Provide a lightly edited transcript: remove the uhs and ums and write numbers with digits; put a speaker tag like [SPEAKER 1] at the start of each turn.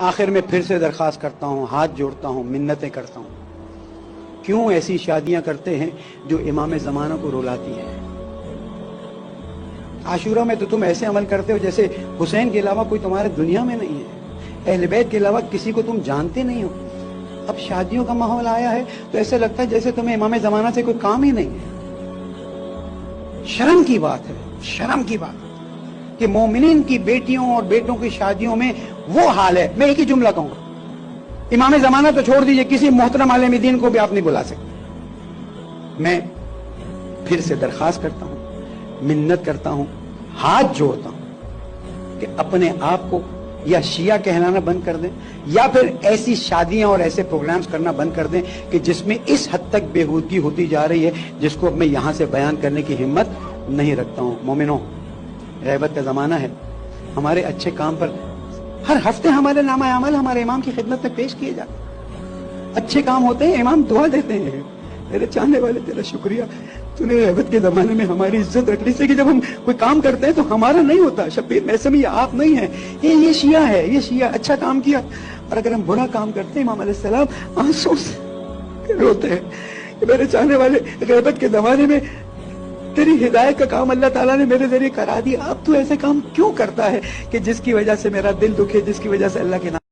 [SPEAKER 1] آخر میں پھر سے درخواست کرتا ہوں، ہاتھ جوڑتا ہوں، منتیں کرتا ہوں، کیوں ایسی شادیاں کرتے ہیں جو امام زمانہ کو رلاتی ہیں؟ عاشورہ میں تو تم ایسے عمل کرتے ہو جیسے حسین کے علاوہ کوئی تمہارے دنیا میں نہیں ہے، اہل بیت کے علاوہ کسی کو تم جانتے نہیں ہو۔ اب شادیوں کا ماحول آیا ہے تو ایسے لگتا ہے جیسے تمہیں امام زمانہ سے کوئی کام ہی نہیں ہے۔ شرم کی بات ہے، شرم کی بات کہ مومنین کی بیٹیوں اور بیٹوں کی شادیوں میں وہ حال ہے۔ میں ایک ہی جملہ کہوں گا، امام زمانہ تو چھوڑ دیجئے، کسی محترم عالم دین کو بھی آپ نہیں بلا سکتے۔ میں پھر سے درخواست کرتا ہوں، منت کرتا ہوں، ہاتھ جوڑتا ہوں کہ اپنے آپ کو یا شیعہ کہلانا بند کر دیں، یا پھر ایسی شادیاں اور ایسے پروگرامز کرنا بند کر دیں کہ جس میں اس حد تک بےہودگی ہوتی جا رہی ہے جس کو اب میں یہاں سے بیان کرنے کی ہمت نہیں رکھتا ہوں۔ مومنوں، غیبت کا زمانہ ہے، ہمارے اچھے کام پر ہر ہفتے ہمارے نامہ اعمال ہمارے امام کی خدمت میں پیش کیے جاتے ہیں، اچھے کام ہوتے ہیں، امام دعا دیتے ہیں، میرے چاہنے والے تیرا شکریہ، تو نے غیبت کے زمانے میں ہماری عزت رکھ لی سے کہ جب ہم کوئی کام کرتے ہیں تو ہمارا نہیں ہوتا، شبیر میسمی آپ نہیں ہیں، یہ شیعہ ہے، یہ شیعہ اچھا کام کیا، اور اگر ہم برا کام کرتے ہیں امام علیہ السلام آنسوں سے روتے ہیں کہ میرے چاہنے والے غیبت کے زمانے میں تیری ہدایت کا کام اللہ تعالیٰ نے میرے ذریعے کرا دیا، اب تو ایسے کام کیوں کرتا ہے کہ جس کی وجہ سے میرا دل دکھے، جس کی وجہ سے اللہ کے نام